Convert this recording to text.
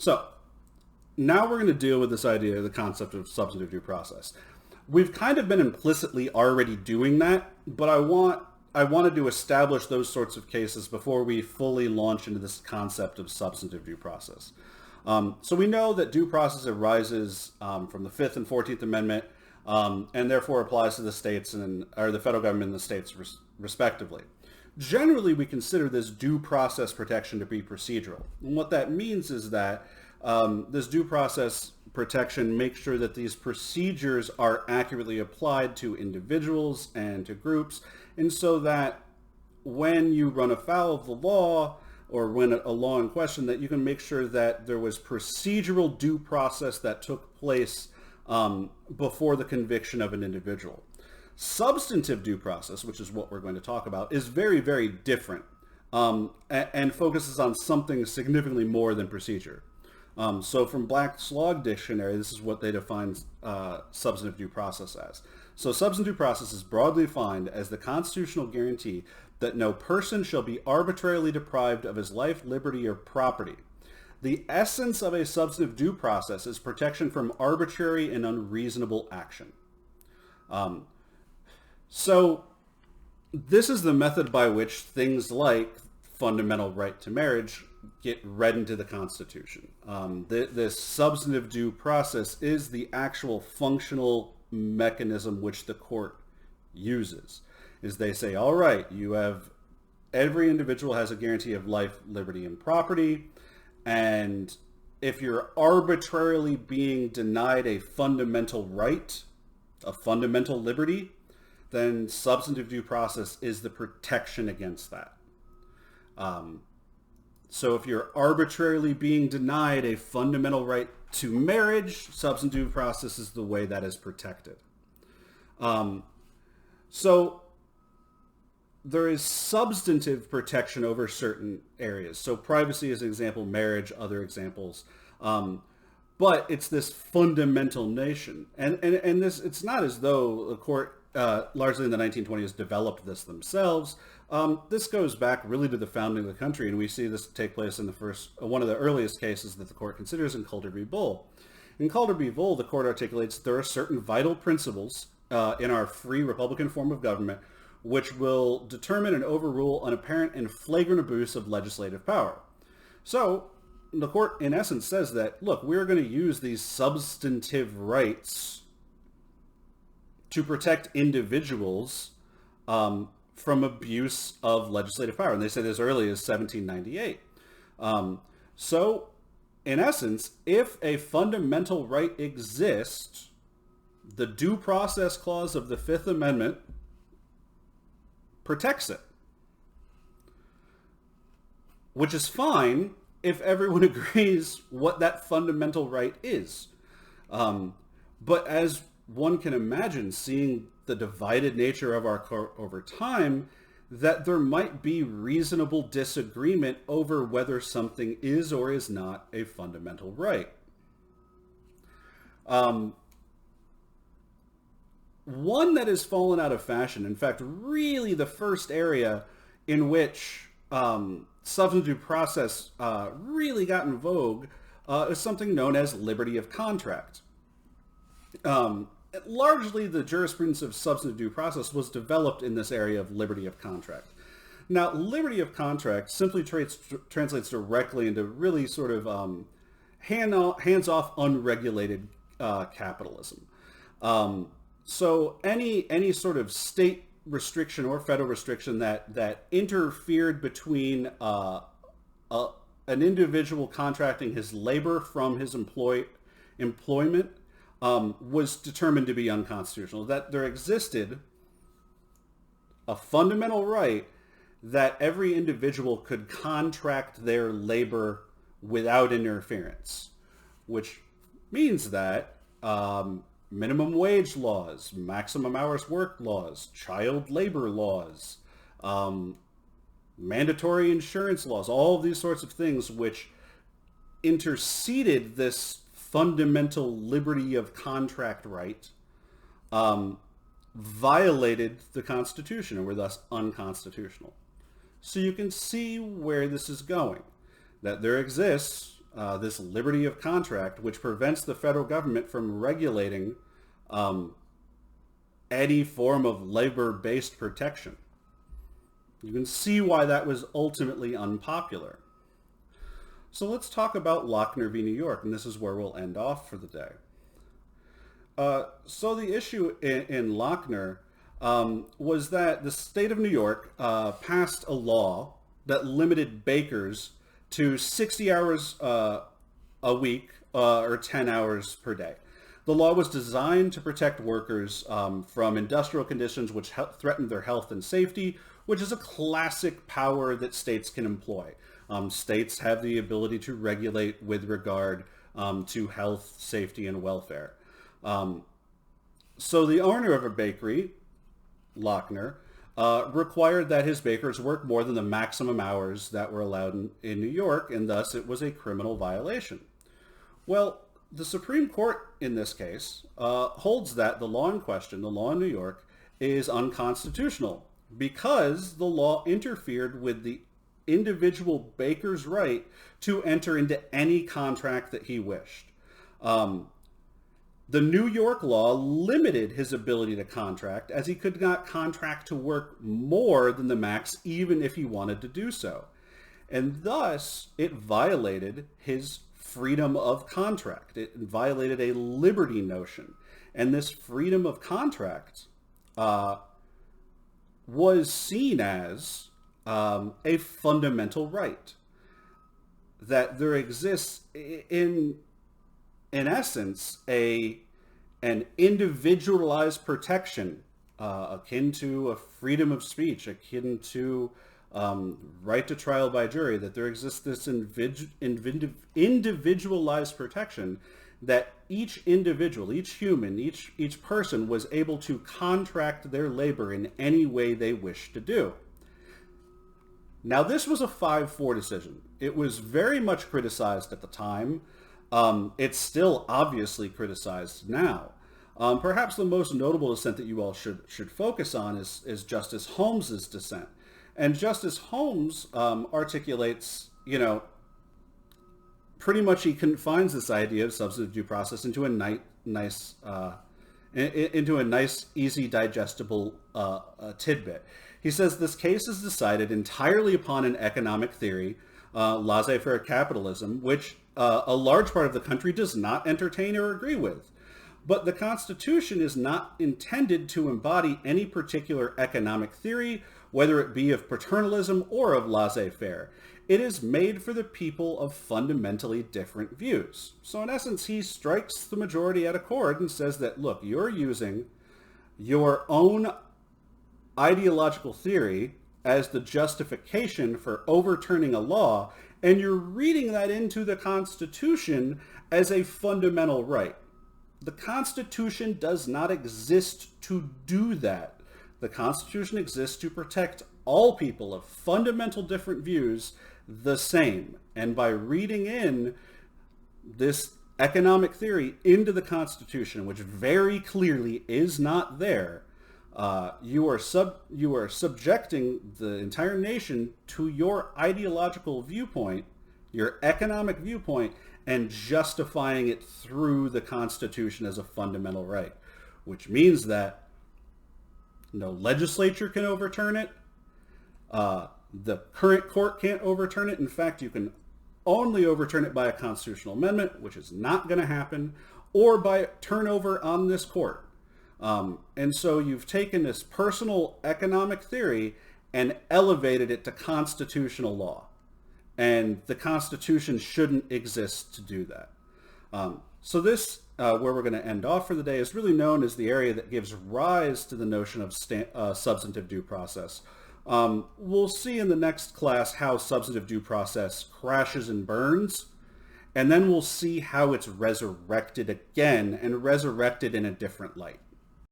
So now we're going to deal with this idea, the concept of substantive due process. We've kind of been implicitly already doing that, but I wanted to establish those sorts of cases before we fully launch into this concept of substantive due process. So we know that due process arises from the Fifth and 14th Amendment, and therefore applies to the states or the federal government and the states respectively. Generally, we consider this due process protection to be procedural. And what that means is that this due process protection makes sure that these procedures are accurately applied to individuals and to groups, and so that when you run afoul of the law or when a law in question, that you can make sure that there was procedural due process that took place before the conviction of an individual. Substantive due process, which is what we're going to talk about, is very, very different and focuses on something significantly more than procedure. So from Black's Law Dictionary, this is what they define substantive due process as. So substantive due process is broadly defined as the constitutional guarantee that no person shall be arbitrarily deprived of his life, liberty, or property. The essence of a substantive due process is protection from arbitrary and unreasonable action. So this is the method by which things like fundamental right to marriage get read into the Constitution. This substantive due process is the actual functional mechanism which the court uses. Is they say, all right, every individual has a guarantee of life, liberty, and property, and if you're arbitrarily being denied a fundamental right, a fundamental liberty, then substantive due process is the protection against that. So if you're arbitrarily being denied a fundamental right to marriage, substantive due process is the way that is protected. So there is substantive protection over certain areas. So privacy is an example, marriage, other examples. But it's this fundamental nation. And this, it's not as though the court largely in the 1920s developed this themselves. This goes back really to the founding of the country, and we see this take place in one of the earliest cases that the court considers in Calder v. Bull. In Calder v. Bull, the court articulates there are certain vital principles in our free Republican form of government which will determine and overrule an apparent and flagrant abuse of legislative power. So the court, in essence, says that, look, we're going to use these substantive rights to protect individuals from abuse of legislative power. And they say this as early as 1798. So, in essence, if a fundamental right exists, the Due Process Clause of the Fifth Amendment protects it. Which is fine if everyone agrees what that fundamental right is. But as one can imagine, seeing the divided nature of our court over time, that there might be reasonable disagreement over whether something is or is not a fundamental right. One that has fallen out of fashion, in fact, really the first area in which substantive due process really got in vogue is something known as liberty of contract. Largely, the jurisprudence of substantive due process was developed in this area of liberty of contract. Now, liberty of contract simply translates directly into really sort of hands-off, unregulated capitalism. So any sort of state restriction or federal restriction that interfered between an individual contracting his labor from his employment was determined to be unconstitutional. That there existed a fundamental right that every individual could contract their labor without interference, which means that minimum wage laws, maximum hours worked laws, child labor laws, mandatory insurance laws, all of these sorts of things which interceded this fundamental liberty of contract right, violated the Constitution and were thus unconstitutional. So you can see where this is going, that there exists this liberty of contract, which prevents the federal government from regulating any form of labor-based protection. You can see why that was ultimately unpopular. So let's talk about Lochner v. New York, and this is where we'll end off for the day. So the issue in Lochner was that the state of New York passed a law that limited bakers to 60 hours a week or 10 hours per day. The law was designed to protect workers from industrial conditions which threaten their health and safety, which is a classic power that states can employ. States have the ability to regulate with regard to health, safety, and welfare. So the owner of a bakery, Lochner, required that his bakers work more than the maximum hours that were allowed in New York, and thus it was a criminal violation. Well, the Supreme Court in this case holds that the law in question, the law in New York, is unconstitutional because the law interfered with the individual baker's right to enter into any contract that he wished. The New York law limited his ability to contract, as he could not contract to work more than the max even if he wanted to do so. And thus, it violated his freedom of contract. It violated a liberty notion. And this freedom of contract was seen as a fundamental right. That there exists, in essence, an individualized protection akin to a freedom of speech, akin to right to trial by jury, that there exists this individualized protection that each individual, each human, each person was able to contract their labor in any way they wish to do. Now, this was a 5-4 decision. It was very much criticized at the time. It's still obviously criticized now. Perhaps the most notable dissent that you all should focus on is Justice Holmes's dissent. And Justice Holmes articulates, pretty much he confines this idea of substantive due process into a nice, easy, digestible tidbit. He says this case is decided entirely upon an economic theory, laissez-faire capitalism, which a large part of the country does not entertain or agree with. But the Constitution is not intended to embody any particular economic theory, whether it be of paternalism or of laissez-faire. It is made for the people of fundamentally different views. So in essence, he strikes the majority at a chord and says that, look, you're using your own ideological theory as the justification for overturning a law, and you're reading that into the Constitution as a fundamental right. The Constitution does not exist to do that. The Constitution exists to protect all people of fundamental different views the same. And by reading in this economic theory into the Constitution, which very clearly is not there, you are subjecting the entire nation to your ideological viewpoint, your economic viewpoint, and justifying it through the Constitution as a fundamental right, which means that no legislature can overturn it. The current court can't overturn it. In fact, you can only overturn it by a constitutional amendment, which is not going to happen, or by turnover on this court. And so you've taken this personal economic theory and elevated it to constitutional law. And the Constitution shouldn't exist to do that. So this, where we're going to end off for the day, is really known as the area that gives rise to the notion of substantive due process. We'll see in the next class how substantive due process crashes and burns, and then we'll see how it's resurrected again, and resurrected in a different light.